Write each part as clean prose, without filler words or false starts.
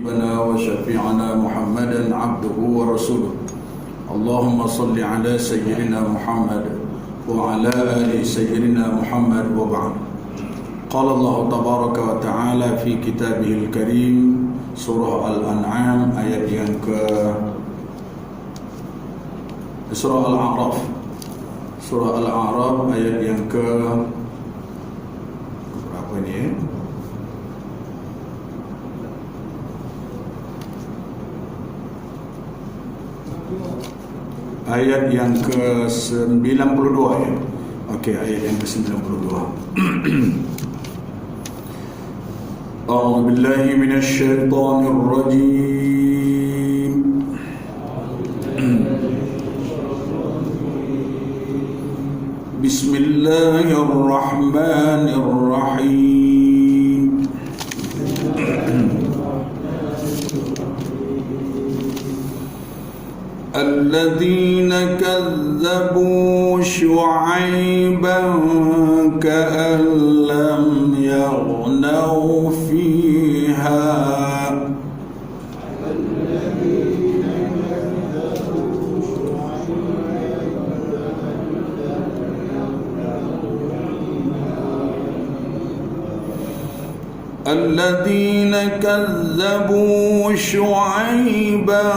حبيبنا وشفيعنا محمدا عبده ورسوله اللهم صل على سيدنا محمد وعلى آل سيدنا محمد وبعد. قال الله تبارك وتعالى في كتابه الكريم surah Al-An'am ayat yang surah Al-A'raf ayat yang berapa ini ya? Ayat yang ke-92 ya. Okey, ayat yang ke-92. A'udzu billahi minasy syaithanir rajim. Bismillahirrahmanirrahim. الذين كذبوا شعيبا كأن لم يغنوا فيها الذين كذبوا شعيبا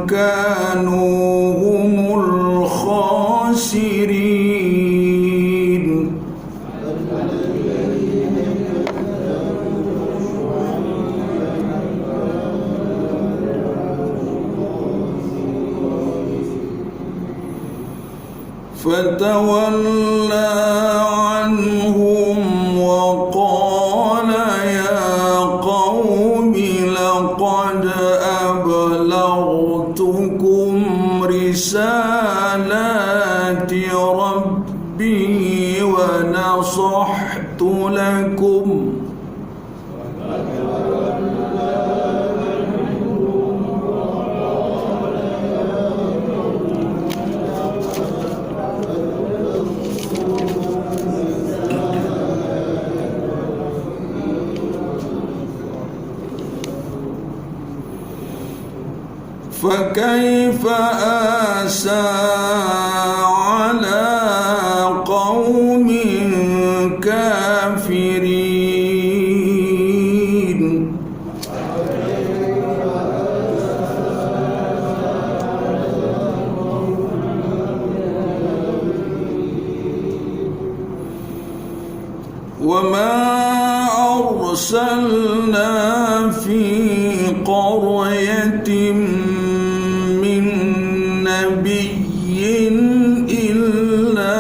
كانوا هم الخاسرين فتولى عنهم وقال يا قوم لقد أبلغتكم رسالات ربي ونصحت لكم فكيف آسى على قوم كافرين وما أرسلنا في قرية إلا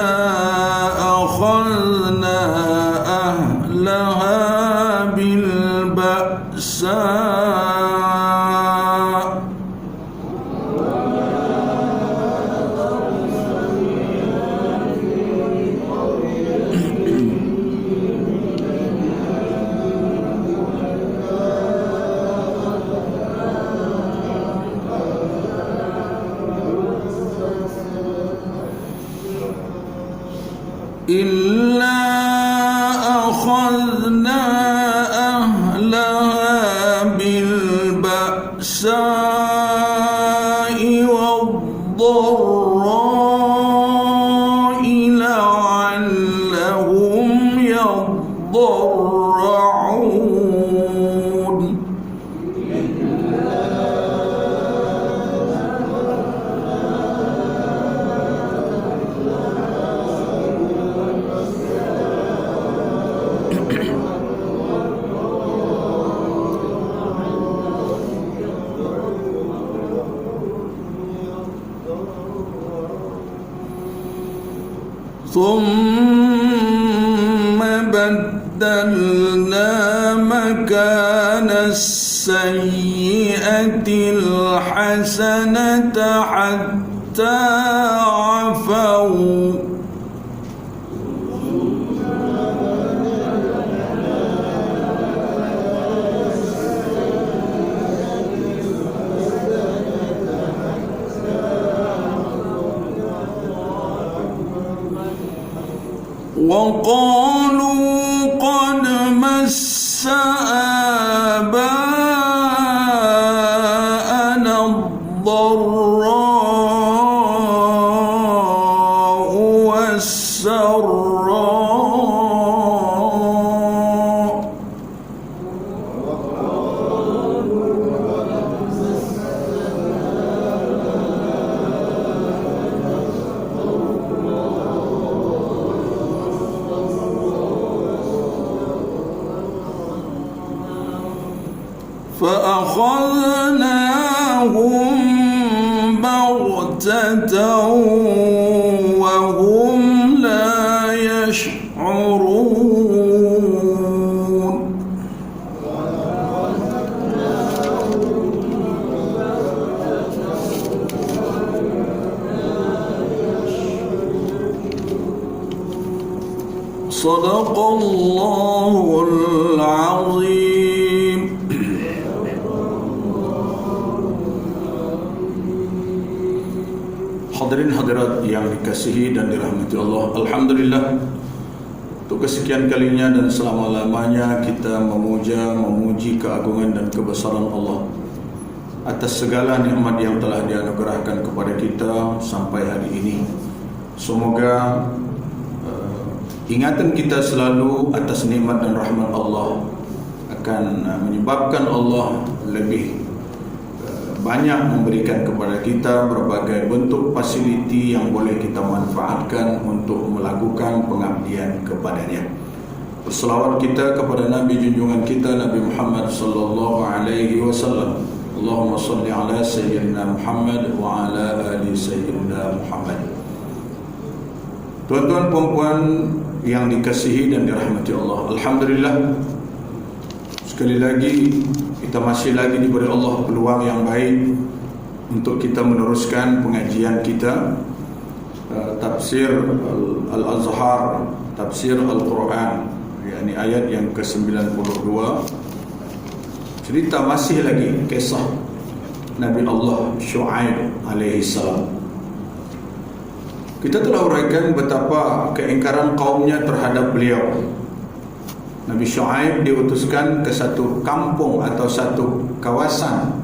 أخذنا أهلها بالبأساء إلا أخذنا أهلها بالبأساء والضراء لعلهم يضرعون ثم بدلنا مكان السيئة الحسنة حتى عفوا وقالوا قد مس آباءنا الضراء والسراء فأخذناهم بغتة وهم لا يشعرون صدق الله العظيم. Hadirin hadirat yang dikasihi dan dirahmati Allah, alhamdulillah, untuk kesekian kalinya dan selama-lamanya kita memuji keagungan dan kebesaran Allah atas segala nikmat yang telah dianugerahkan kepada kita sampai hari ini. Semoga ingatan kita selalu atas nikmat dan rahmat Allah akan menyebabkan Allah lebih banyak memberikan kepada kita berbagai bentuk fasiliti yang boleh kita manfaatkan untuk melakukan pengabdian kepadanya. Berselawat kita kepada Nabi junjungan kita Nabi Muhammad sallallahu alaihi wasallam. Allahumma salli ala sayyidina Muhammad wa ala ali sayyidina Muhammad. Tuan-tuan perempuan yang dikasihi dan dirahmati Allah, alhamdulillah, sekali lagi kita masih lagi diberi Allah peluang yang baik untuk kita meneruskan pengajian kita tafsir Al-Azhar, tafsir Al-Quran, yakni ayat yang ke-92. Cerita masih lagi kisah Nabi Allah Syuaib alaihi salam. Kita telah uraikan betapa keingkaran kaumnya terhadap beliau. Nabi Syuaib diutuskan ke satu kampung atau satu kawasan,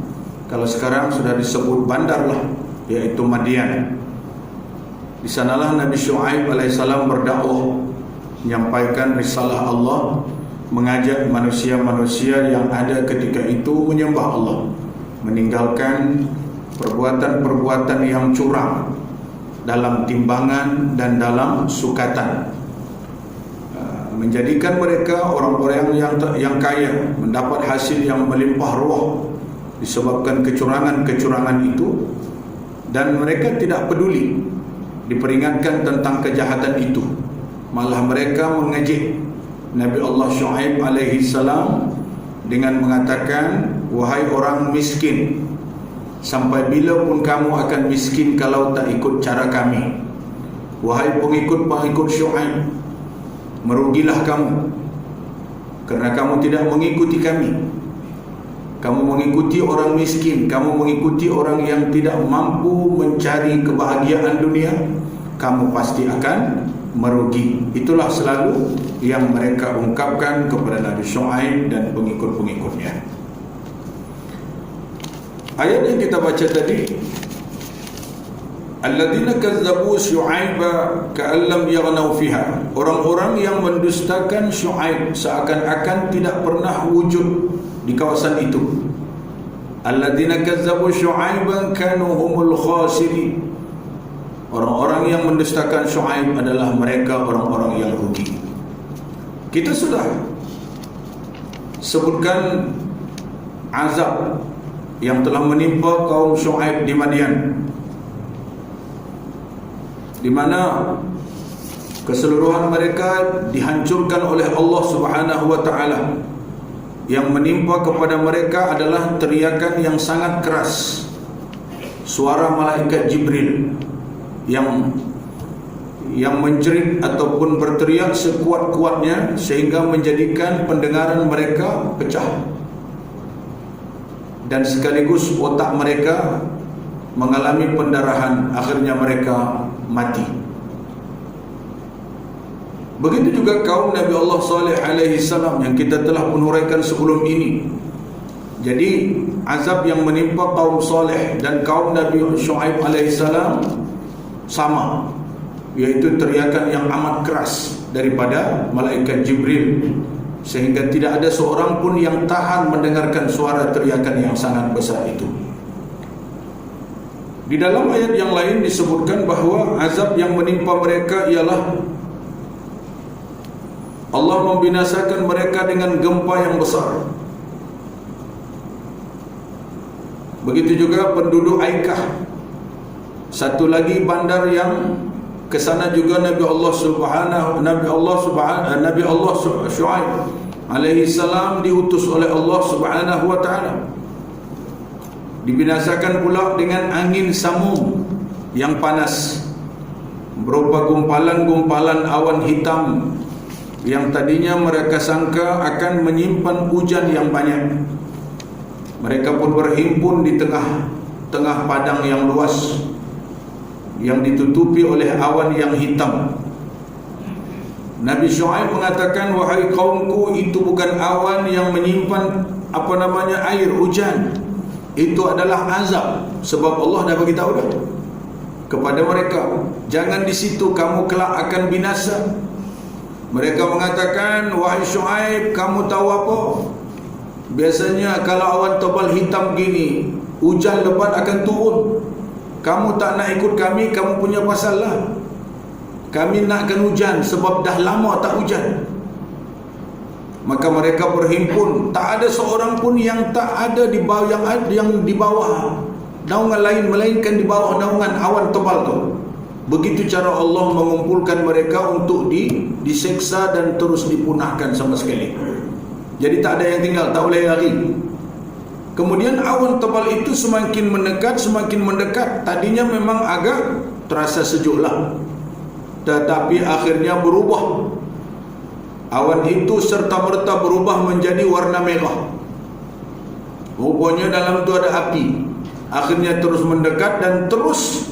kalau sekarang sudah disebut bandar lah, yaitu Madian. Di sanalah Nabi Syuaib alaihissalam berdakwah, menyampaikan risalah Allah, mengajak manusia-manusia yang ada ketika itu menyembah Allah, meninggalkan perbuatan-perbuatan yang curang dalam timbangan dan dalam sukatan, menjadikan mereka orang-orang yang kaya, mendapat hasil yang melimpah ruah disebabkan kecurangan-kecurangan itu, dan mereka tidak peduli diperingatkan tentang kejahatan itu. Malah mereka mengejek Nabi Allah Syuaib alaihi salam dengan mengatakan, wahai orang miskin, sampai bila pun kamu akan miskin kalau tak ikut cara kami? Wahai pengikut-pengikut Syuaib, merugilah kamu kerana kamu tidak mengikuti kami. Kamu mengikuti orang miskin, kamu mengikuti orang yang tidak mampu mencari kebahagiaan dunia, kamu pasti akan merugi. Itulah selalu yang mereka ungkapkan kepada Nabi Syuaib dan pengikut-pengikutnya. Ayat yang kita baca tadi, alladzina kazzabu Syuaiba ka'an lam yaghnau fiha, orang-orang yang mendustakan Syuaib seakan-akan tidak pernah wujud di kawasan itu. Alladzina kazzabu Syuaiban kanu humul khasirin, orang-orang yang mendustakan Syuaib adalah mereka orang-orang yang rugi. Kita sudah sebutkan azab yang telah menimpa kaum Syuaib di Madian, di mana keseluruhan mereka dihancurkan oleh Allah Subhanahu wa taala. Yang menimpa kepada mereka adalah teriakan yang sangat keras, suara malaikat Jibril yang menjerit ataupun berteriak sekuat-kuatnya sehingga menjadikan pendengaran mereka pecah, dan sekaligus otak mereka mengalami pendarahan, akhirnya mereka mati. Begitu juga kaum Nabi Allah Saleh alaihi salam yang kita telah penuraikan sebelum ini. Jadi azab yang menimpa kaum Saleh dan kaum Nabi Syuaib alaihissalam sama, yaitu teriakan yang amat keras daripada malaikat Jibril, sehingga tidak ada seorang pun yang tahan mendengarkan suara teriakan yang sangat besar itu. Di dalam ayat yang lain disebutkan bahawa azab yang menimpa mereka ialah Allah membinasakan mereka dengan gempa yang besar. Begitu juga penduduk Aikah, satu lagi bandar yang ke sana juga Nabi Allah Syuaib alaihi salam diutus oleh Allah Subhanahu wa taala. Dibinasakan pula dengan angin samum yang panas, berupa gumpalan-gumpalan awan hitam yang tadinya mereka sangka akan menyimpan hujan yang banyak. Mereka pun berhimpun di tengah padang yang luas yang ditutupi oleh awan yang hitam. Nabi Syuaib mengatakan, wahai kaumku, itu bukan awan yang menyimpan air hujan. Itu adalah azab, sebab Allah dah bagi tahu dah kepada mereka, jangan di situ, kamu kelak akan binasa. Mereka mengatakan, wahai Syuaib, kamu tahu apa? Biasanya kalau awan tebal hitam gini, hujan lebat akan turun. Kamu tak nak ikut kami, kamu punya pasal lah. Kami nakkan hujan sebab dah lama tak hujan. Maka mereka berhimpun, tak ada seorang pun yang tak ada di bawah, yang di bawah naungan lain, melainkan di bawah naungan awan tebal tu. Begitu cara Allah mengumpulkan mereka untuk diseksa dan terus dipunahkan sama sekali. Jadi tak ada yang tinggal, tak boleh lari. Kemudian awan tebal itu semakin mendekat. Tadinya memang agak terasa sejuklah, tetapi akhirnya berubah. Awan itu serta-merta berubah menjadi warna merah. Rupanya dalam itu ada api. Akhirnya terus mendekat dan terus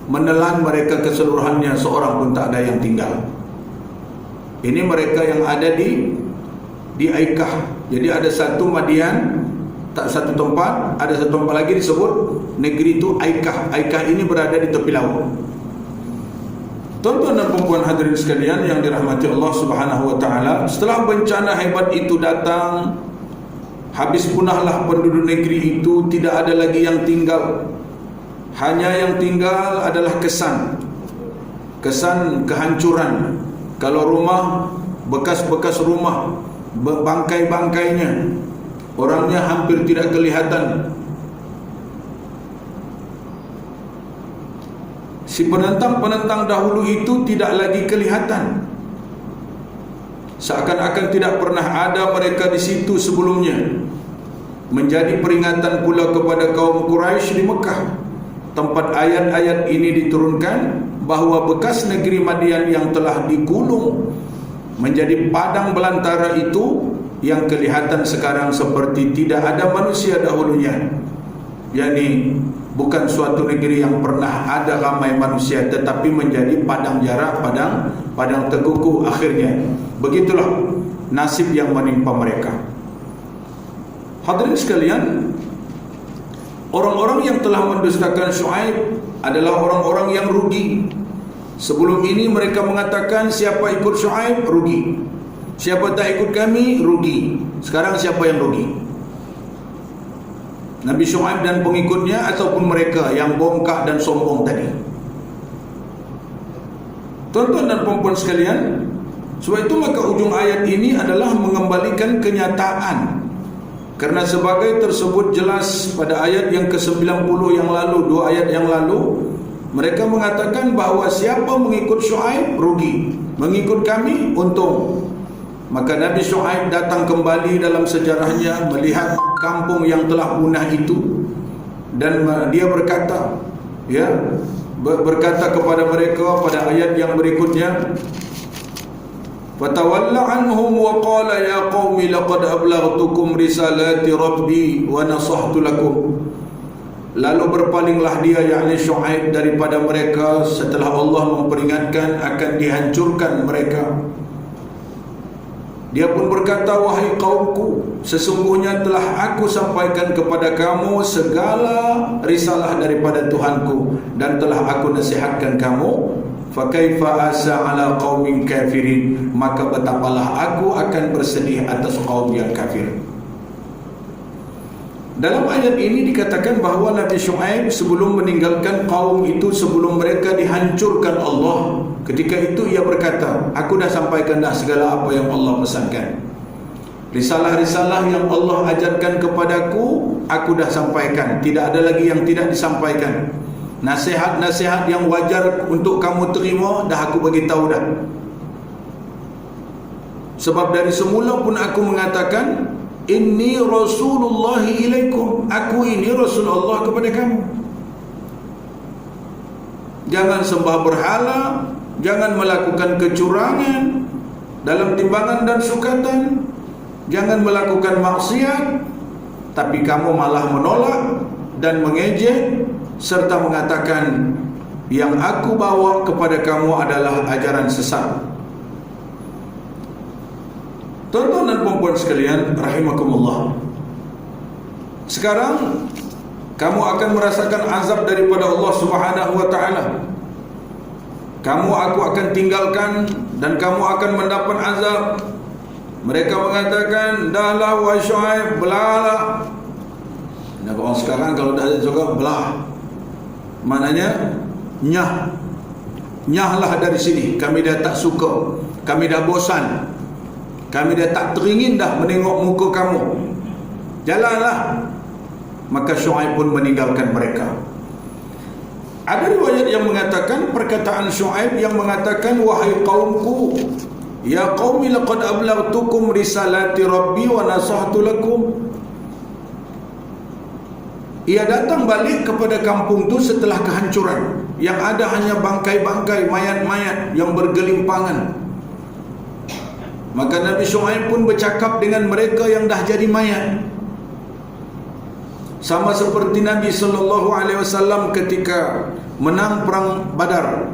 menelan mereka keseluruhannya, seorang pun tak ada yang tinggal. Ini mereka yang ada di Aikah. Jadi ada satu Madian, tak satu tempat, ada satu tempat lagi disebut negeri itu Aikah. Aikah ini berada di tepi laut. Tuan-tuan dan puan-puan hadirin sekalian yang dirahmati Allah Subhanahu wa taala, setelah bencana hebat itu datang, habis punahlah penduduk negeri itu, tidak ada lagi yang tinggal. Hanya yang tinggal adalah kesan kehancuran. Kalau rumah, bekas-bekas rumah, bangkai-bangkainya, orangnya hampir tidak kelihatan. Si penentang-penentang dahulu itu tidak lagi kelihatan, seakan-akan tidak pernah ada mereka di situ sebelumnya. Menjadi peringatan pula kepada kaum Quraisy di Mekah, tempat ayat-ayat ini diturunkan, bahawa bekas negeri Madian yang telah digulung menjadi padang belantara itu, yang kelihatan sekarang seperti tidak ada manusia dahulunya. yakni bukan suatu negeri yang pernah ada ramai manusia, tetapi menjadi padang jarak, padang terkukuh akhirnya. Begitulah nasib yang menimpa mereka. Hadirin sekalian, orang-orang yang telah mendustakan Syuaib adalah orang-orang yang rugi. Sebelum ini mereka mengatakan siapa ikut Syuaib rugi, siapa tak ikut kami rugi. Sekarang siapa yang rugi? Nabi Syuaib dan pengikutnya ataupun mereka yang bongkak dan sombong tadi? Tuan-tuan dan puan-puan sekalian, sebab itu maka ujung ayat ini adalah mengembalikan kenyataan. Karena sebagai tersebut jelas pada ayat yang ke-90 yang lalu, 2 ayat yang lalu, mereka mengatakan bahawa siapa mengikut Syuaib rugi, mengikut kami untung. Maka Nabi Syuaib datang kembali dalam sejarahnya melihat kampung yang telah punah itu, dan dia berkata, berkata kepada mereka pada ayat yang berikutnya, fatawalla anhum wa qala ya qaumi laqad ablaghtukum risalati rabbi wa nasahtu lakum. Lalu berpalinglah dia, yakni Syuaib, daripada mereka setelah Allah memperingatkan akan dihancurkan mereka. Dia pun berkata, wahai kaumku, sesungguhnya telah aku sampaikan kepada kamu segala risalah daripada Tuhanku, dan telah aku nasihatkan kamu. Fakaifa asa ala qaumin kafirin, maka betapalah aku akan bersedih atas kaum yang kafir. Dalam ayat ini dikatakan bahawa Nabi Syuaib sebelum meninggalkan kaum itu, sebelum mereka dihancurkan Allah, ketika itu ia berkata, aku dah sampaikan dah segala apa yang Allah pesankan. Risalah-risalah yang Allah ajarkan kepadaku, aku dah sampaikan. Tidak ada lagi yang tidak disampaikan. Nasihat-nasihat yang wajar untuk kamu terima, dah aku bagi tahu dah. Sebab dari semula pun aku mengatakan, inni Rasulullah ilaikum, aku ini Rasulullah kepada kamu. Jangan sembah berhala, jangan melakukan kecurangan dalam timbangan dan sukatan, jangan melakukan maksiat, tapi kamu malah menolak dan mengejek serta mengatakan yang aku bawa kepada kamu adalah ajaran sesat. Tuan-tuan dan puan-puan sekalian, rahimakumullah, sekarang kamu akan merasakan azab daripada Allah Subhanahu wa ta'ala. Aku akan tinggalkan dan kamu akan mendapat azab. Mereka mengatakan, dahlah wa Syuaib, belahlah. Dan orang sekarang kalau dah ada juga belah, maknanya nyahlah dari sini, kami dah tak suka, kami dah bosan, kami dah tak teringin dah menengok muka kamu, jalanlah. Maka Syuaib pun meninggalkan mereka. Ada riwayat yang mengatakan, perkataan Syuaib yang mengatakan, wahai kaumku, ya qaumi laqad ablaghtukum risalati rabbi wa nasahtu lakum. Ia datang balik kepada kampung itu setelah kehancuran, yang ada hanya bangkai-bangkai, mayat-mayat yang bergelimpangan. Maka Nabi Syuaib pun bercakap dengan mereka yang dah jadi mayat, sama seperti Nabi SAW ketika menang perang Badar.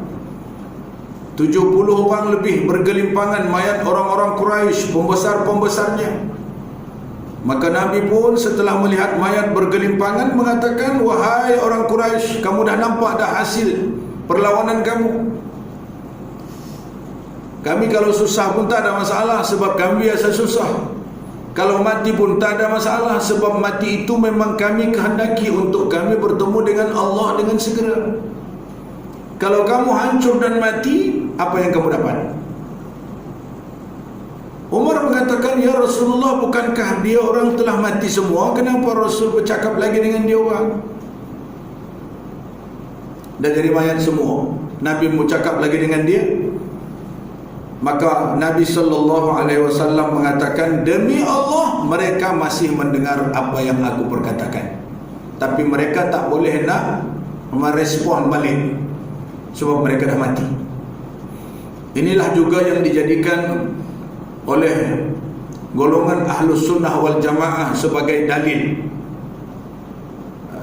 70 orang lebih bergelimpangan mayat orang-orang Quraisy, pembesar-pembesarnya. Maka Nabi pun setelah melihat mayat bergelimpangan mengatakan, wahai orang Quraisy, kamu dah nampak dah hasil perlawanan kamu. Kami kalau susah pun tak ada masalah, sebab kami biasa susah. Kalau mati pun tak ada masalah, sebab mati itu memang kami kehendaki untuk kami bertemu dengan Allah dengan segera. Kalau kamu hancur dan mati, apa yang kamu dapat? Umar mengatakan, ya Rasulullah, bukankah dia orang telah mati semua? Kenapa Rasul bercakap lagi dengan dia orang? Dah jadi mayat semua, Nabi mau cakap lagi dengan dia? Maka Nabi SAW mengatakan, demi Allah mereka masih mendengar apa yang aku perkatakan, tapi mereka tak boleh nak merespon balik, sebab mereka dah mati. Inilah juga yang dijadikan oleh golongan Ahlus Sunnah wal Jamaah sebagai dalil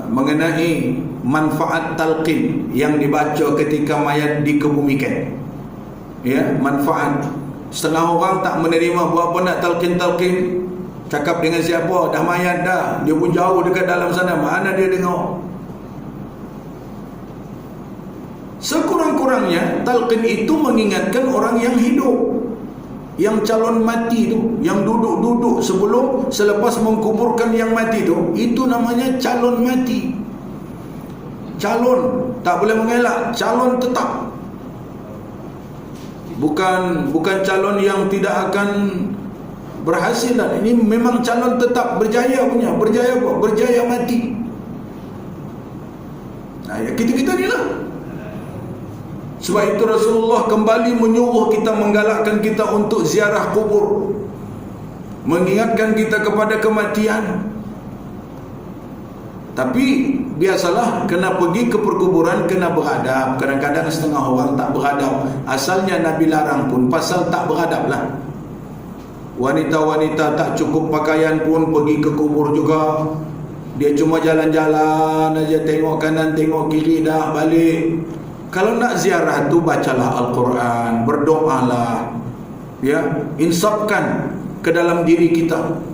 mengenai manfaat talqin yang dibaca ketika mayat dikebumikan. Ya, manfaat. Setengah orang tak menerima, buat apa nak talqin-talqin, cakap dengan siapa, dah mayat dah, dia pun jauh dekat dalam sana, mana dia dengar. Sekurang-kurangnya talqin itu mengingatkan orang yang hidup, yang calon mati tu, yang duduk-duduk selepas mengkuburkan yang mati tu, itu namanya calon mati. Calon, tak boleh mengelak, calon tetap. Bukan calon yang tidak akan berhasil. Ini memang calon tetap, berjaya punya. Berjaya apa? Berjaya mati. Nah, ya kita ni lah. Sebab itu Rasulullah kembali menyuruh kita, menggalakkan kita untuk ziarah kubur, mengingatkan kita kepada kematian. Tapi biasalah, kena pergi ke perkuburan, kena beradab. Kadang-kadang setengah orang tak beradab. Asalnya Nabi larang pun pasal tak beradab lah. Wanita-wanita tak cukup pakaian pun pergi ke kubur juga. Dia cuma jalan-jalan aja, tengok kanan tengok kiri, dah balik. Kalau nak ziarah tu, bacalah Al-Quran, berdoalah, ya, insafkan ke dalam diri kita.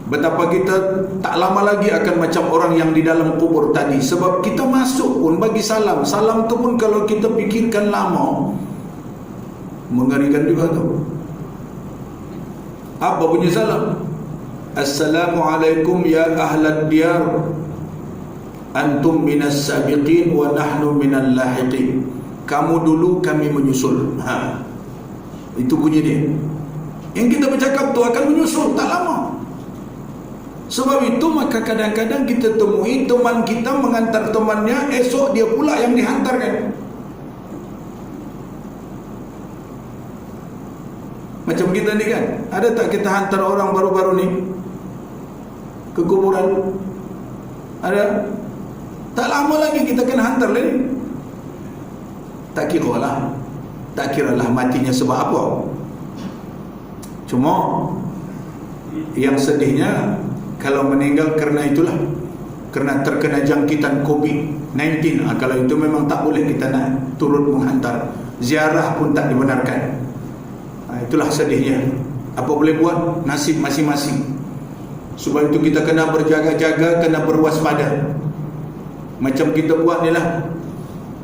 Betapa kita tak lama lagi akan macam orang yang di dalam kubur tadi. Sebab kita masuk pun bagi salam. Salam tu pun kalau kita fikirkan lama, mengerikan juga tu. Apa bunyi salam? Assalamualaikum ya ahlad diyar, antum minas sabiqin wa nahnu minal lahiqin. Kamu dulu, kami menyusul. Itu bunyi dia. Yang kita bercakap tu akan menyusul tak lama. Sebab itu maka kadang-kadang kita temui teman kita mengantar temannya, esok dia pula yang dihantarkan. Macam kita ni kan, ada tak kita hantar orang baru-baru ni ke kuburan? Ada? Tak lama lagi kita akan hantar lagi. Tak kiralah matinya sebab apa. Cuma yang sedihnya, kalau meninggal kerana itulah, kerana terkena jangkitan COVID-19, kalau itu memang tak boleh kita nak turut menghantar. Ziarah pun tak dibenarkan. Itulah sedihnya. Apa boleh buat? Nasib masing-masing. Sebab itu kita kena berjaga-jaga, kena berwaspada. Macam kita buat ni lah,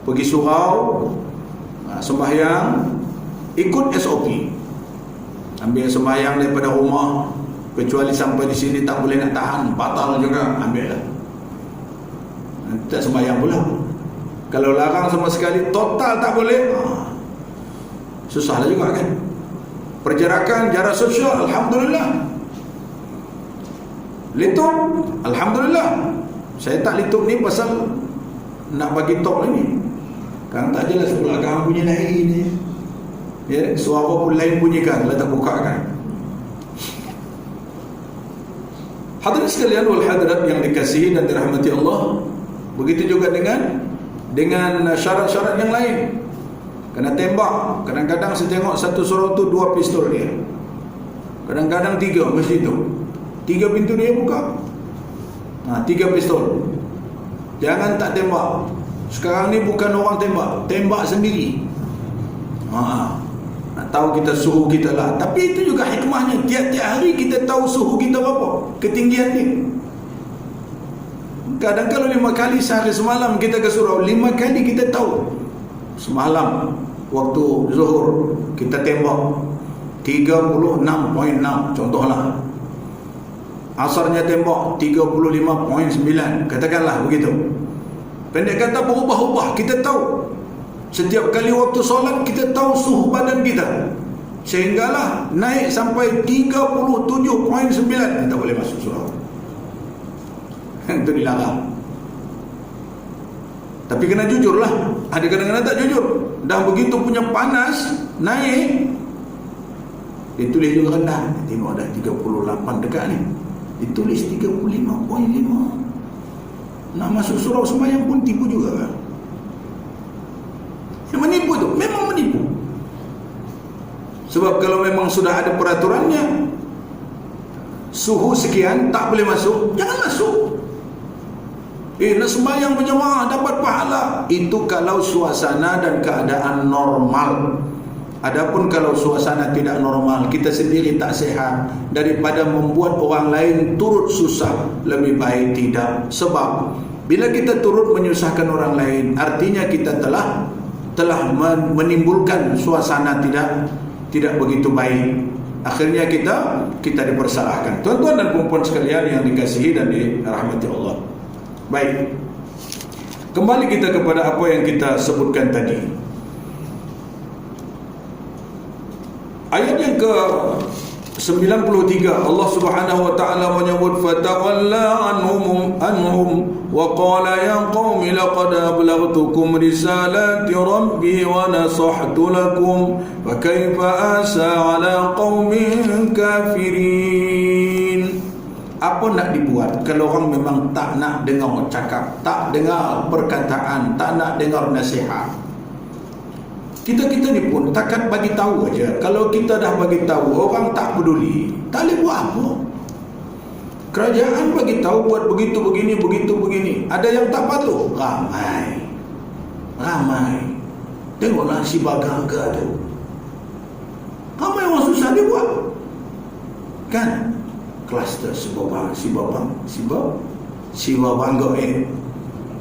pergi surau, sembahyang, ikut SOP. Ambil sembahyang daripada rumah, kecuali sampai di sini tak boleh nak tahan, batal juga, ambil lah. Tak sembahyang pula. Kalau larang sama sekali, total tak boleh, susah lah juga kan. Perjarakan, jarak sosial, alhamdulillah. Litup, alhamdulillah. Saya tak litup ni pasal nak bagi talk ni. Kan tak jelas pula kan bunyi lain ni. Ya, suara pun lain bunyikan kalau tak buka kan. Hadirin sekalian wal hadirat yang dikasihi dan dirahmati Allah, begitu juga dengan syarat-syarat yang lain. Kena tembak. Kadang-kadang saya tengok satu surau tu 2 pistol dia. Kadang-kadang 3 mesti tu. 3 pintu dia buka. 3 pistol. Jangan tak tembak. Sekarang ni bukan orang tembak sendiri. Nak tahu kita suhu kita lah. Tapi itu juga hikmahnya. Tiap-tiap hari kita tahu suhu kita berapa, ketinggian ni. Kadang kalau 5 kali sehari semalam kita ke surau, 5 kali kita tahu. Semalam waktu zuhur kita tembak 36.6 contohlah. Asarnya tembak 35.9, katakanlah begitu. Pendek kata berubah-ubah, kita tahu. Setiap kali waktu solat kita tahu suhu badan kita, sehinggalah naik sampai 37.9, kita boleh masuk surau. Itu dilarang. Tapi kena jujurlah. Ada kadang-kadang tak jujur. Dah begitu punya panas, naik, ditulis juga rendah. Tengok dah 38 dekat ni, ditulis 35.5. Nak masuk surau sembahyang pun tipu juga kan? Yang menipu tu, memang menipu. Sebab kalau memang sudah ada peraturannya, suhu sekian tak boleh masuk, jangan masuk. Nak sembahyang berjamaah dapat pahala. Itu kalau suasana dan keadaan normal. Adapun kalau suasana tidak normal, kita sendiri tak sihat, daripada membuat orang lain turut susah, lebih baik tidak. Sebab bila kita turut menyusahkan orang lain, artinya kita telah menimbulkan suasana tidak begitu baik. Akhirnya kita dipersalahkan. Tuan-tuan dan puan-puan sekalian yang dikasihi dan dirahmati Allah. Baik, kembali kita kepada apa yang kita sebutkan tadi. Ayat yang ke 93, Allah Subhanahu wa taala menyebut fatawalla anhum wa qala ya qaumi laqad ablaghtukum risalati rabbi wa nasahtu lakum fa kaifa asa ala qaumin kafirin. Apa nak dibuat kalau orang memang tak nak dengar cakap, tak dengar perkataan, tak nak dengar nasihat? Kita ni pun takat bagi tahu aja. Kalau kita dah bagi tahu, orang tak peduli, tak boleh buat apa. Kerajaan bagi tahu buat begitu begini. Ada yang tak patuh, ramai. Tengoklah si Bagaga tu, ramai orang susah dia buat. kan? Kluster Siba Bangga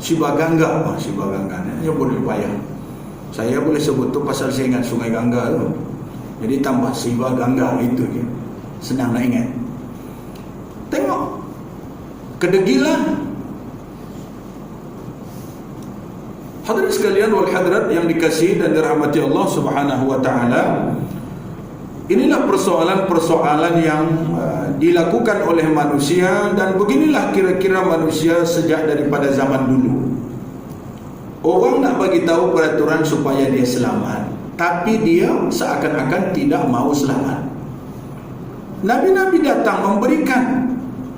Siba Gangga yang boleh payah. Saya boleh sebut tu pasal saya ingat Sungai Gangga tu. Jadi tambah Siba Gangga, itu je. Senang nak ingat. Tengok kedegilan. Hadirin sekalian wal hadirat yang dikasihi dan dirahmati Allah Subhanahu wa taala. Inilah persoalan-persoalan yang dilakukan oleh manusia, dan beginilah kira-kira manusia sejak daripada zaman dulu. Orang nak bagi tahu peraturan supaya dia selamat, tapi dia seakan-akan tidak mau selamat. Nabi-nabi datang memberikan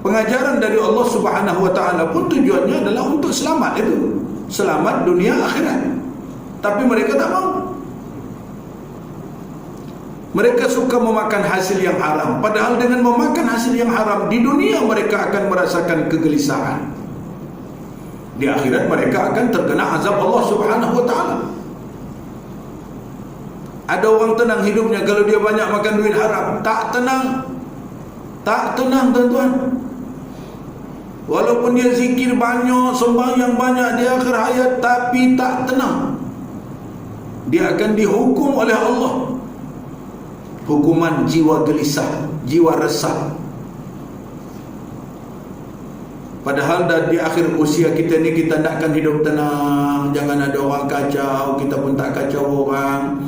pengajaran dari Allah Subhanahu wa taala pun tujuannya adalah untuk selamat itu. Selamat dunia akhirat. Tapi mereka tak mau. Mereka suka memakan hasil yang haram. Padahal dengan memakan hasil yang haram di dunia mereka akan merasakan kegelisahan. Di akhirat mereka akan terkena azab Allah Subhanahu wa taala. Ada orang tenang hidupnya kalau dia banyak makan duit haram. Tak tenang. Tak tenang tuan-tuan. Walaupun dia zikir banyak, sembahyang banyak di akhir hayat, tapi tak tenang. Dia akan dihukum oleh Allah. Hukuman jiwa gelisah, jiwa resah. Padahal dah di akhir usia kita ni, kita nakkan hidup tenang. Jangan ada orang kacau, kita pun tak kacau orang.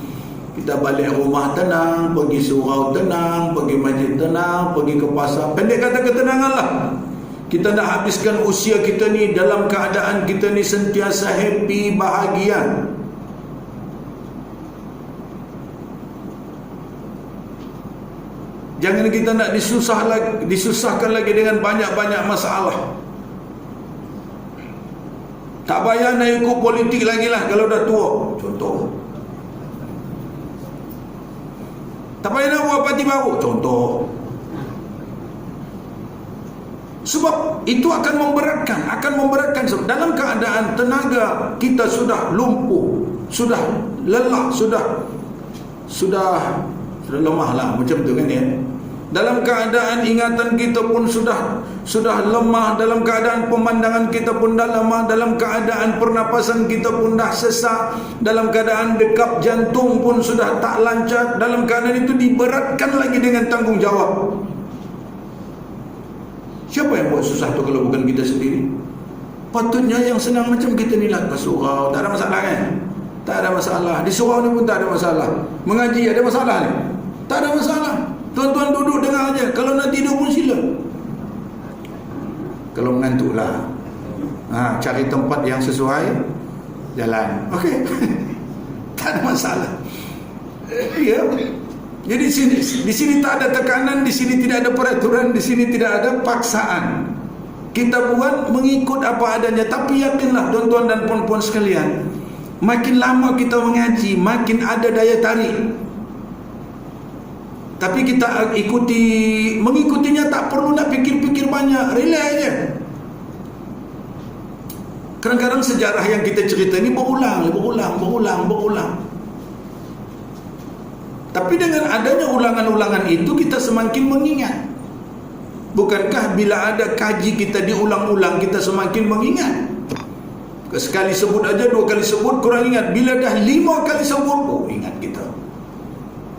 Kita balik rumah tenang, pergi surau tenang, pergi masjid tenang, pergi ke pasar. Pendek kata ketenangan lah. Kita nak habiskan usia kita ni dalam keadaan kita ni sentiasa happy, bahagia. Jangan kita nak disusahkan lagi dengan banyak-banyak masalah. Tak payah nak ikut politik lagi lah kalau dah tua. Contoh. Tak payah nak buat parti baru. Contoh. Sebab itu akan memberatkan. Dalam keadaan tenaga kita sudah lumpuh, sudah lelah, sudah lemah lah, macam tu kan ya. Dalam keadaan ingatan kita pun sudah lemah, dalam keadaan pemandangan kita pun dah lemah, dalam keadaan pernapasan kita pun dah sesak, dalam keadaan dekap jantung pun sudah tak lancar. Dalam keadaan itu diberatkan lagi dengan tanggungjawab. Siapa yang buat susah tu kalau bukan kita sendiri? Patutnya yang senang macam kita ni lah, ke surau, tak ada masalah kan? Tak ada masalah. Di surau ni pun tak ada masalah. Mengaji ada masalah ni? Tak ada masalah. Tuan-tuan duduk dengar aja. Kalau nak tidur pun sila. Kalau mengantuklah, cari tempat yang sesuai, jalan. Okey. Tak ada masalah. Ya. Jadi di sini tak ada tekanan, di sini tidak ada peraturan, di sini tidak ada paksaan. Kita buat mengikut apa adanya. Tapi yakinlah tuan-tuan dan puan-puan sekalian, makin lama kita mengaji, makin ada daya tarik. Tapi kita mengikutinya tak perlu nak fikir-fikir banyak, relax aja. Kadang-kadang sejarah yang kita cerita ni berulang. Tapi dengan adanya ulangan-ulangan itu kita semakin mengingat. Bukankah bila ada kaji kita diulang-ulang, kita semakin mengingat? Sekali sebut aja, 2 kali sebut kurang ingat. Bila dah 5 kali sebut, ingat kita.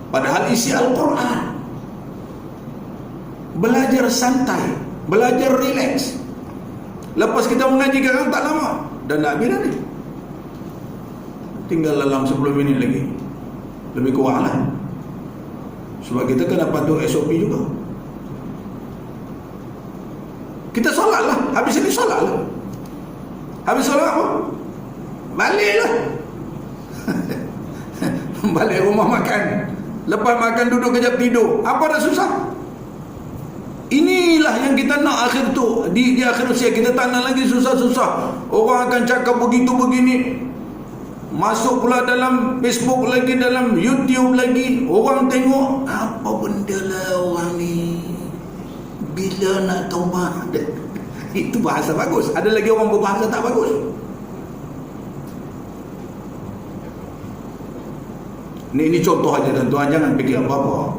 Padahal isi Al-Quran. Belajar santai, belajar relax. Lepas kita mengaji kadang tak lama, dan nak habis ni. Tinggal dalam 10 minit lagi. Lebih kurang lah. Sebab kita kena patuh SOP juga. Kita solat lah. Habis ini solat lah. Habis solat apa? Balik lah. Balik rumah makan. Lepas makan duduk kejap tidur. Apa dah susah? Inilah yang kita nak akhir tu. Di akhir usia kita tak nak lagi susah-susah. Orang akan cakap begitu begini. Masuk pula dalam Facebook lagi, dalam YouTube lagi. Orang tengok, apa benda lah orang ni, bila nak taubat. Itu bahasa bagus. Ada lagi orang berbahasa tak bagus. Ini contoh aja tuan-tuan, jangan fikir apa-apa.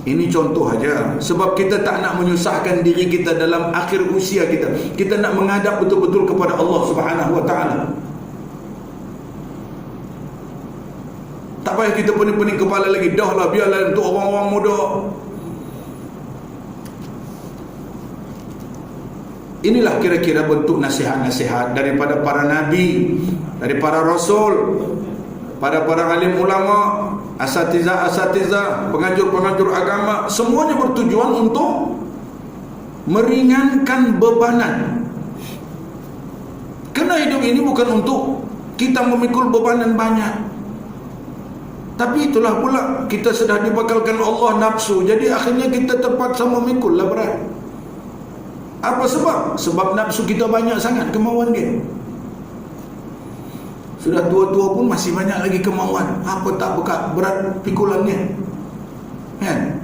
Ini contoh aja. Sebab kita tak nak menyusahkan diri kita dalam akhir usia kita. Kita nak menghadap betul-betul kepada Allah Subhanahu Wa Taala. Tak payah kita pening-pening kepala lagi. Dah lah, biarlah untuk orang-orang muda. Inilah kira-kira bentuk nasihat-nasihat daripada para nabi, dari para rasul, para alim ulama, asatiza, pengajar-pengajar agama. Semuanya bertujuan untuk meringankan bebanan. Kerana hidup ini bukan untuk kita memikul bebanan banyak. Tapi itulah pula, kita sudah dibakalkan Allah nafsu. Jadi akhirnya kita terpaksa memikul lah berat. Apa sebab? Sebab nafsu kita banyak sangat kemauan dia. Sudah tua-tua pun masih banyak lagi kemauan. Apa tak berat pikulannya, kan?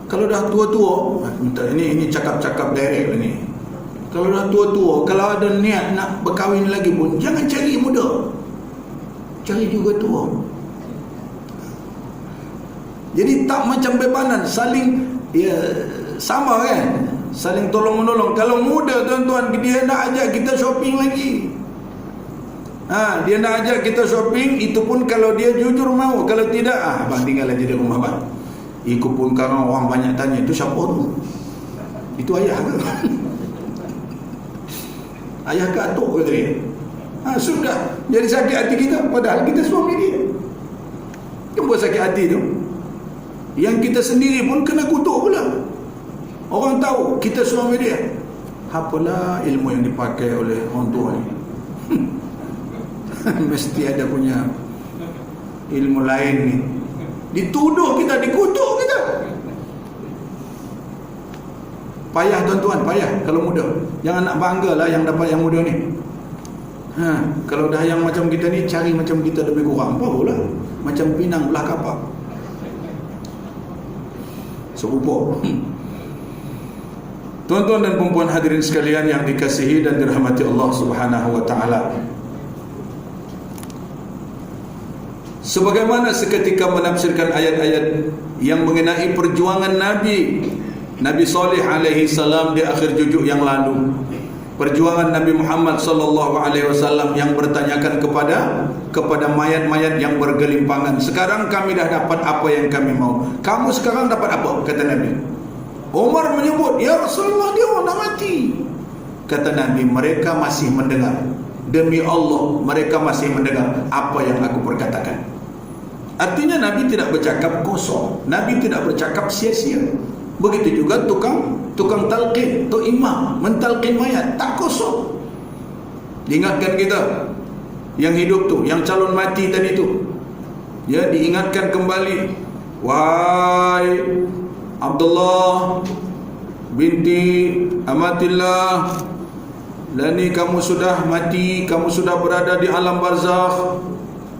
Kalau dah tua-tua, ini cakap-cakap direct ni. Kalau dah tua-tua, kalau ada niat nak berkahwin lagi pun, jangan cari muda, cari juga tua. Jadi tak macam bebanan, saling sama kan, saling tolong-menolong. Kalau muda tuan-tuan, dia nak ajak kita shopping lagi. Dia nak ajak kita shopping, itu pun kalau dia jujur mau. Kalau tidak, abang tinggal aja di rumah bang. Ikut pun kalau orang banyak tanya, itu siapa tu? Itu ayah ke? Ayah ke atuk ke dia? Sudah jadi sakit hati kita, padahal kita suami dia. Yang buat sakit hati tu, yang kita sendiri pun kena kutuk pula. Orang tahu kita suami dia. Apalah ilmu yang dipakai oleh orang tua ni. Mesti ada punya ilmu lain ni. Dituduh kita, dikutuk kita. Payah tuan-tuan, payah kalau muda. Jangan nak banggalah yang dapat yang muda ni. Kalau dah yang macam kita ni, cari macam kita lebih kurang. Apa pula? Macam pinang belah kapak. Serupa. Tuan-tuan dan puan-puan hadirin sekalian yang dikasihi dan dirahmati Allah Subhanahu Wa Taala. Sebagaimana seketika menafsirkan ayat-ayat yang mengenai perjuangan Nabi Saleh alaihi salam di akhir jujuk yang lalu, perjuangan Nabi Muhammad sallallahu alaihi wasallam yang bertanyakan kepada mayat-mayat yang bergelimpangan, sekarang kami dah dapat apa yang kami mau. Kamu sekarang dapat apa? Kata Nabi. Umar menyebut, ya Rasulullah, dia orang dah mati. Kata Nabi, mereka masih mendengar. Demi Allah, mereka masih mendengar apa yang aku perkatakan. Artinya Nabi tidak bercakap kosong, Nabi tidak bercakap sia-sia. Begitu juga tukang talqin, tu imam mentalqin mayat, tak kosong. Diingatkan kita yang hidup tu, yang calon mati tadi tu, ya, diingatkan kembali. Wahai Abdullah binti Amatillah, Lani, kamu sudah mati, kamu sudah berada di alam barzakh.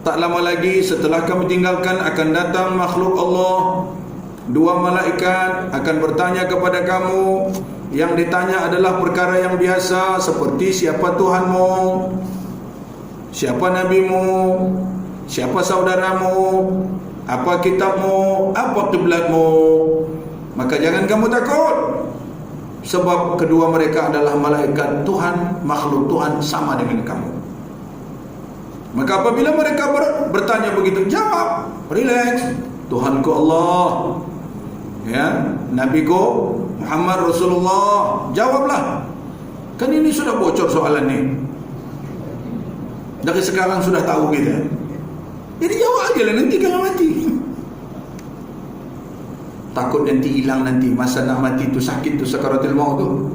Tak lama lagi setelah kamu tinggalkan akan datang makhluk Allah. Dua malaikat akan bertanya kepada kamu. Yang ditanya adalah perkara yang biasa, seperti siapa Tuhanmu, siapa nabimu, siapa saudaramu, apa kitabmu, apa kiblatmu. Maka jangan kamu takut, sebab kedua mereka adalah malaikat Tuhan, makhluk Tuhan sama dengan kamu. Maka apabila mereka bertanya begitu, jawab, relax, Tuhanku Allah, ya, Nabiku Muhammad Rasulullah, jawablah. Kan ini sudah bocor soalan ni, dari sekarang sudah tahu kita. Jadi jawab aja lah nanti kalau mati. Takut nanti hilang, nanti masa nak mati tu sakit tu, sakaratul maut tu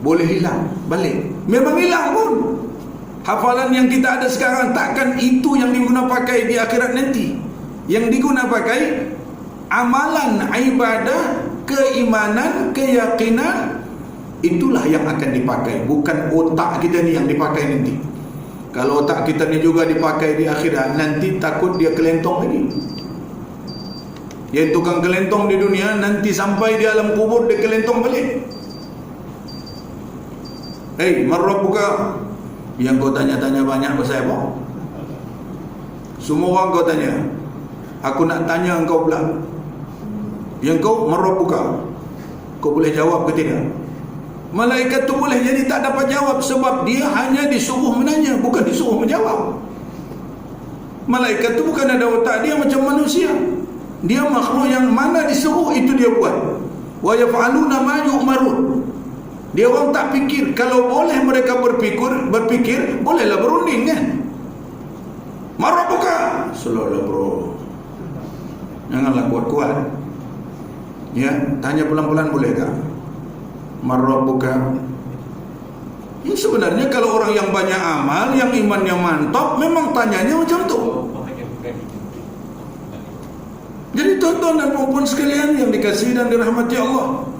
boleh hilang balik. Memang hilang pun. Hafalan yang kita ada sekarang takkan itu yang diguna pakai di akhirat nanti. Yang diguna pakai amalan, ibadah, keimanan, keyakinan, itulah yang akan dipakai, bukan otak kita ni yang dipakai nanti. Kalau otak kita ni juga dipakai di akhirat, nanti takut dia kelentong lagi. Yang tukang kelentong di dunia, nanti sampai di alam kubur dia kelentong balik. Hei, marrabbuka, yang kau tanya-tanya banyak pasal apa? Semua orang kau tanya, Aku nak tanya engkau pula. Yang kau marabbuka. Kau boleh jawab ke tidak? Malaikat tu boleh jadi tak dapat jawab sebab dia hanya disuruh menanya, bukan disuruh menjawab. Malaikat tu bukan ada otak dia macam manusia. Dia makhluk yang mana disuruh itu dia buat. Wa yaf'aluna ma yu'marun. Dia orang tak fikir. Kalau boleh mereka berfikir, bolehlah berunding kan. Marabbuka. Slow lah bro. Janganlah kuat-kuat. Ya, tanya pelan-pelan boleh tak? Marabbuka. Ya, sebenarnya kalau orang yang banyak amal, yang imannya mantap, memang tanyanya macam tu. Jadi tuan-tuan dan puan-puan sekalian yang dikasihi dan dirahmati Allah,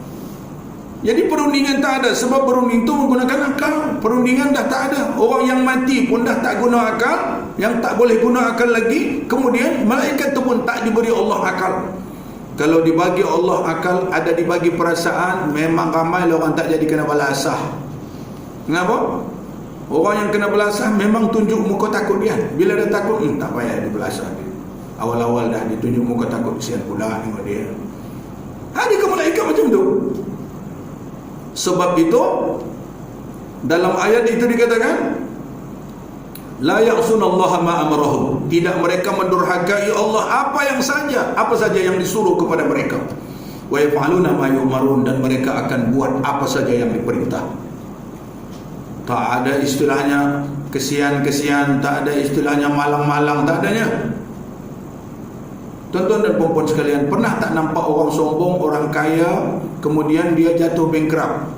jadi perundingan tak ada. Sebab perunding itu menggunakan akal. Perundingan dah tak ada. Orang yang mati pun dah tak guna akal, yang tak boleh guna akal lagi. Kemudian malaikat itu pun tak diberi Allah akal. Kalau dibagi Allah akal, ada dibagi perasaan, memang ramai orang tak jadi kena balasah. Kenapa? Orang yang kena belasah memang tunjuk muka takut dia. Bila dia takut, tak payah dia belasah dia. Awal-awal dah ditunjuk muka takut, kesian pula tengok dia. Ada ke malaikat macam tu? Sebab itu dalam ayat itu dikatakan la ya'sunallaha ma amarahum. Tidak mereka mendurhakai Allah apa saja yang disuruh kepada mereka. Wa yaf'aluna ma yu'marun, dan mereka akan buat apa saja yang diperintah. Tak ada istilahnya kesian-kesian, tak ada istilahnya malang-malang, tak adanya. Tuan-tuan dan puan-puan sekalian, pernah tak nampak orang sombong, orang kaya, kemudian dia jatuh bankrupt?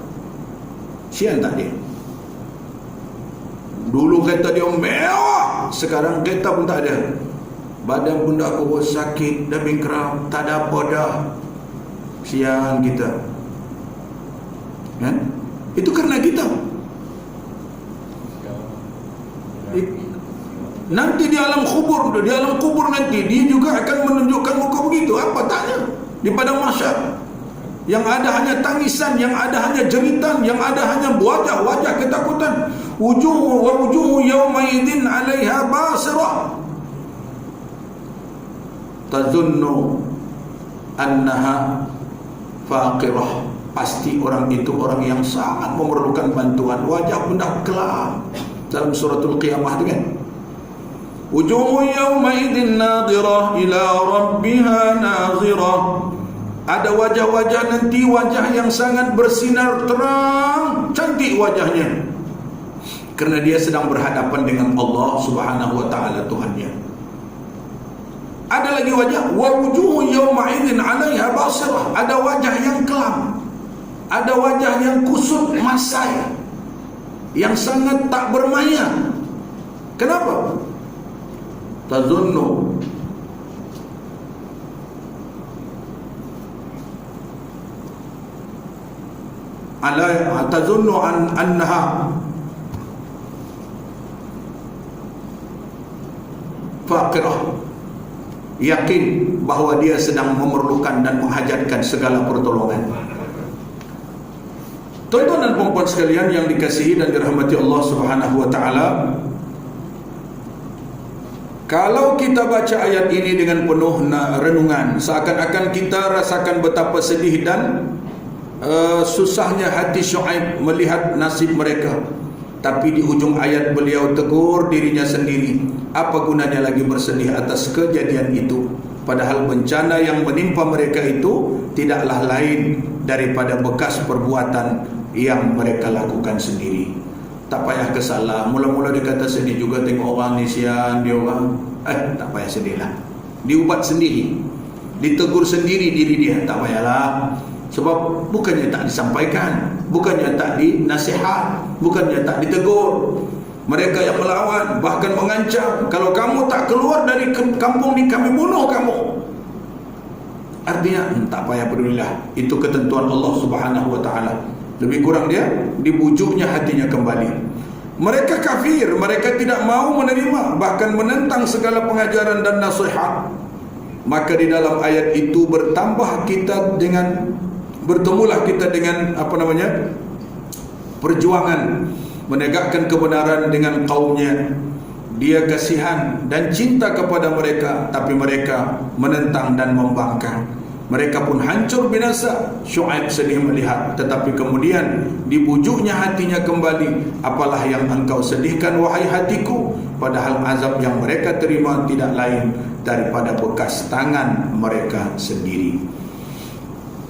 Sian tak dia? Dulu kereta dia mewah, sekarang kereta pun tak ada. Badan pun dah kurus, sakit, dah bankrupt, tak ada apa dah. Sian kita. Kan? Itu kerana kita. Nanti di alam kubur nanti dia juga akan menunjukkan muka begitu. Apa taknya? Di padang mahsyar, yang ada hanya tangisan, yang ada hanya jeritan, yang ada hanya wajah-wajah ketakutan. Wujuhu yawma idzin 'alaiha basirah tazunnu annaha faqirah. Pasti orang itu orang yang sangat memerlukan bantuan. Wajah pun dah kelam. Dalam suratul Qiyamah tu kan, wujuhu yawma idzin nadhirah ila rabbiha nazirah. Ada wajah-wajah nanti, wajah yang sangat bersinar terang, cantik wajahnya, kerana dia sedang berhadapan dengan Allah Subhanahu wa taala, Tuhannya. Ada lagi wajah, wa wujuhu yawma idzin 'alaiha basirah. Ada wajah yang kelam, ada wajah yang kusut masai, yang sangat tak bermaya. Kenapa? Tazunnu annaha faqirah. Yakin bahawa dia sedang memerlukan dan menghajatkan segala pertolongan. Tuan-tuan dan puan-puan sekalian yang dikasihi dan dirahmati Allah Subhanahu wa taala, kalau kita baca ayat ini dengan penuh renungan, seakan-akan kita rasakan betapa sedih dan susahnya hati Syuaib melihat nasib mereka. Tapi di ujung ayat beliau tegur dirinya sendiri, apa gunanya lagi bersedih atas kejadian itu, padahal bencana yang menimpa mereka itu tidaklah lain daripada bekas perbuatan yang mereka lakukan sendiri. Tak payah kesalah. Mula-mula dia kata sedih juga tengok orang ni, sian dia orang. Tak payah sedih lah. Diubat sendiri, ditegur sendiri diri dia. Tak payahlah. Sebab bukannya tak disampaikan, bukannya tak dinasihat, bukannya tak ditegur. Mereka yang melawan, bahkan mengancam, kalau kamu tak keluar dari kampung ni, kami bunuh kamu. Artinya tak payah pedulilah. Itu ketentuan Allah Subhanahu wa taala. Lebih kurang dia dibujuknya hatinya kembali. Mereka kafir, mereka tidak mau menerima, bahkan menentang segala pengajaran dan nasihat. Maka di dalam ayat itu bertemulah kita dengan perjuangan menegakkan kebenaran dengan kaumnya, Dia kasihan dan cinta kepada mereka, tapi mereka menentang dan membangkang. Mereka pun hancur binasa. Syuaib sedih melihat, tetapi kemudian dibujuknya hatinya kembali. Apalah yang engkau sedihkan wahai hatiku, padahal azab yang mereka terima tidak lain daripada bekas tangan mereka sendiri.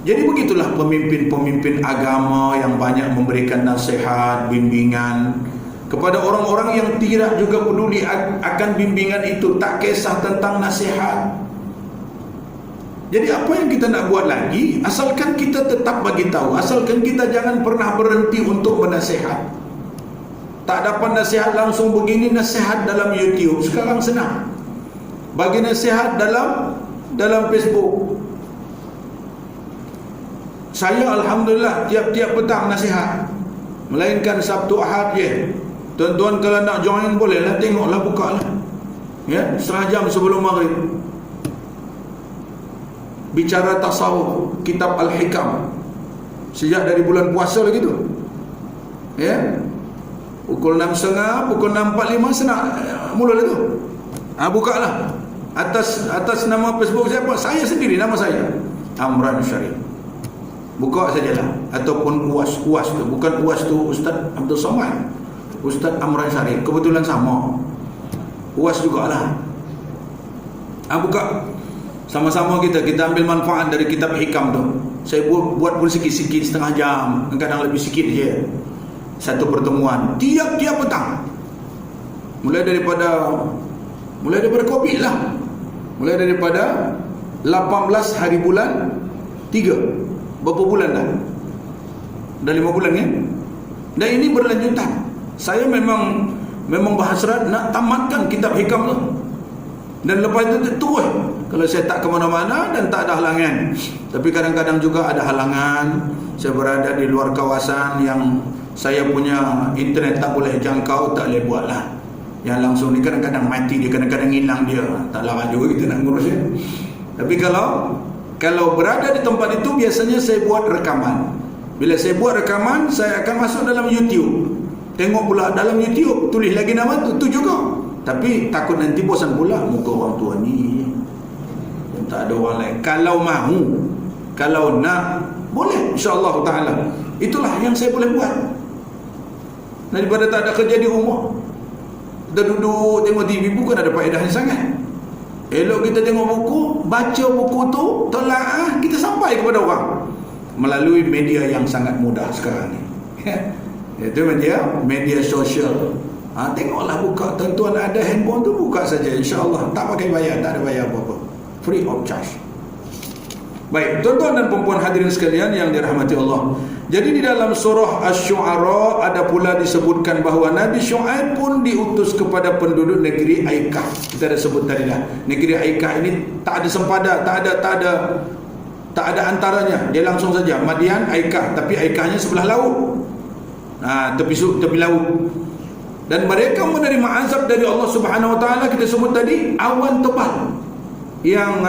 Jadi begitulah pemimpin-pemimpin agama yang banyak memberikan nasihat, bimbingan kepada orang-orang yang tidak juga peduli akan bimbingan itu, tak kisah tentang nasihat. Jadi apa yang kita nak buat lagi? Asalkan kita tetap bagi tahu, asalkan kita jangan pernah berhenti untuk menasihat. Tak dapat nasihat langsung begini, nasihat dalam YouTube sekarang senang. Bagi nasihat dalam Facebook. Saya alhamdulillah tiap-tiap petang nasihat, melainkan Sabtu Ahad je. Tuan-tuan kalau nak join bolehlah, tengoklah, buka lah, ya, setengah jam sebelum maghrib. Bicara tasawuf, kitab Al-Hikam, sejak dari bulan puasa lagi tu, ya, pukul 6.30, pukul 6.45 senang mula lah tu. Buka lah, atas nama Facebook siapa? Saya sendiri, nama saya Amran Syarif. Buka sajalah. Ataupun UAS tu, bukan UAS tu Ustaz Abdul Somad, Ustaz Amran Syarif, kebetulan sama. UAS jugalah. Buka. Sama-sama kita ambil manfaat dari kitab Hikam tu. Saya buat pun sikit-sikit, setengah jam, kadang lebih sikit je. Satu pertemuan tiap-tiap petang. Mulai daripada Covid lah. Mulai daripada 18 hari bulan 3. Berapa bulan dah? Dah 5 bulan kan? Dan ini berlanjutan. Saya memang berhasrat nak tamatkan kitab Hikam tu. Dan lepas itu terus, kalau saya tak ke mana-mana dan tak ada halangan. Tapi kadang-kadang juga ada halangan. Saya berada di luar kawasan yang saya punya internet tak boleh jangkau, tak boleh buat lah. Yang langsung ni kadang-kadang mati dia, kadang-kadang hilang dia. Tak larang juga kita nak ngurus dia. Tapi kalau berada di tempat itu, biasanya saya buat rekaman. Bila saya buat rekaman, saya akan masuk dalam YouTube. Tengok pula dalam YouTube, tulis lagi nama tu juga. Tapi takut nanti bosan pula muka orang tua ni, tak ada orang lain. Kalau mahu, kalau nak, boleh, insya-Allah taala. Itulah yang saya boleh buat. Daripada tak ada kerja di rumah, kita duduk tengok TV, bukan ada faedahnya sangat. Elok kita tengok buku, baca buku tu, telaah, kita sampai kepada orang melalui media yang sangat mudah sekarang ni. Itu media sosial. Tengoklah, buka, tuan-tuan ada handphone tu, buka saja, insya-Allah, tak pakai bayar, tak ada bayar apa-apa, free of charge. Baik, tuan-tuan dan puan-puan hadirin sekalian yang dirahmati Allah. Jadi di dalam surah Asy-Syu'ara ada pula disebutkan bahawa Nabi Syuaib pun diutus kepada penduduk negeri Aikah. Kita dah sebut tadi dah. Negeri Aikah ini tak ada sempada, tak ada antaranya. Dia langsung saja Madian, Aikah, tapi Aikahnya sebelah laut. Tepi laut. Dan mereka menerima azab dari Allah Subhanahu wa taala. Kita sebut tadi awan tebal. Yang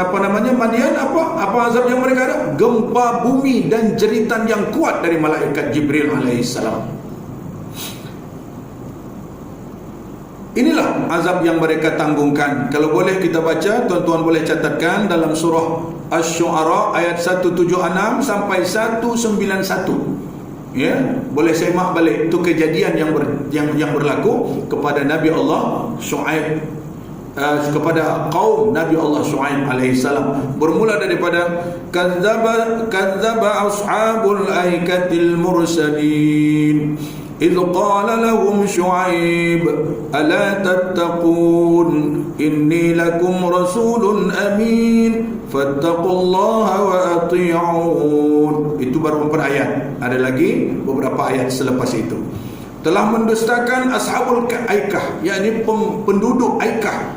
Madian apa azab yang mereka ada? Gempa bumi dan jeritan yang kuat dari malaikat Jibril alaihissalam. Inilah azab yang mereka tanggungkan. Kalau boleh kita baca, tuan-tuan boleh catatkan dalam surah Asy-Syu'ara ayat 176 sampai 191. Ya, boleh semak balik itu kejadian yang berlaku kepada Nabi Allah Syuaib, kepada kaum Nabi Allah Syuaib alaihissalam. Bermula daripada kadzdzaba ashabul aikatil mursalin idh qala lahum Syuaib ala tattaqun inni lakum rasulun amin fattaqullaha wa ati'un. Itu baru 4 ayat. Ada lagi beberapa ayat selepas itu. Telah mendustakan ashabul aikah, yakni penduduk Aikah,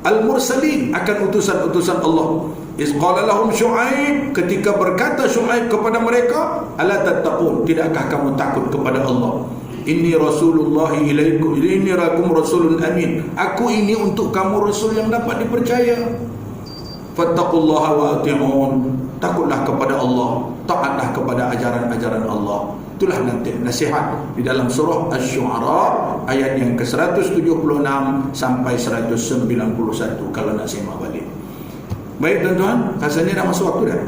al-mursalin, akan utusan-utusan Allah. Iz qala lahum Syuaib, ketika berkata Syuaib kepada mereka, ala tattaqun, tidakkah kamu takut kepada Allah? Inni rasulullahi ilaikum, inni lakum rasulun amin, aku ini untuk kamu rasul yang dapat dipercaya. Fattaqullaha wa ati'un, takutlah kepada Allah, taatlah kepada ajaran-ajaran Allah. Itulah nanti nasihat di dalam surah Asy-Syu'ara ayat yang ke-176 sampai 191 kalau nak simak balik. Baik tuan-tuan, rasanya dah masuk waktu dah.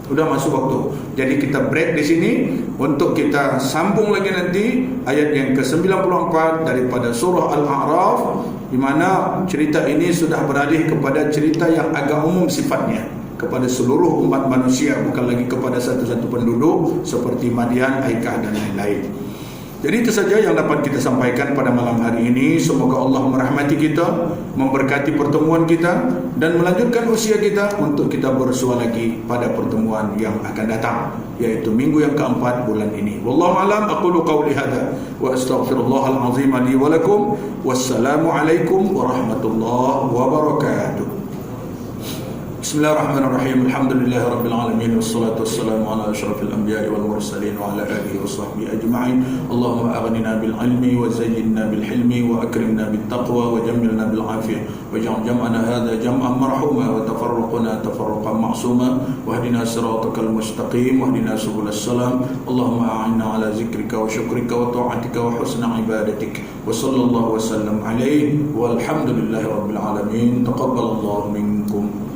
Sudah masuk waktu. Jadi kita break di sini untuk kita sambung lagi nanti ayat yang ke-94 daripada surah Al-A'raf, di mana cerita ini sudah beralih kepada cerita yang agak umum sifatnya, kepada seluruh umat manusia, bukan lagi kepada satu-satu penduduk seperti Madian, Aikah dan lain-lain. Jadi itu saja yang dapat kita sampaikan pada malam hari ini. Semoga Allah merahmati kita, memberkati pertemuan kita, dan melanjutkan usia kita untuk kita bersua lagi pada pertemuan yang akan datang, yaitu minggu yang keempat bulan ini. Wallahu a'lam. Aqulu qawli hadza wa astaghfirullahal azim li wa lakum. Wassalamu alaikum warahmatullahi wabarakatuh. Bismillahirrahmanirrahim. Alhamdulillahirabbil alamin wassalatu wassalamu ala asyrafil anbiya'i wal mursalin wa ala alihi washabbihi ajma'in. Allahumma aghnina bil ilmi wa zayyinna bil hilmi wa akrimna bit taqwa wa jammilna bil afiyah waj'al jam'ana hadha jam'an marhuma wa tafarruqana tafarruqan ma'suma wahdina siratal mustaqim wahdina subulas salam. Allahumma a'inna ala zikrika wa syukrika wa ta'atika wa husna ibadatik wa sallallahu wa sallam alaihi walhamdulillahi rabbil alamin. Taqabbalallahu minkum.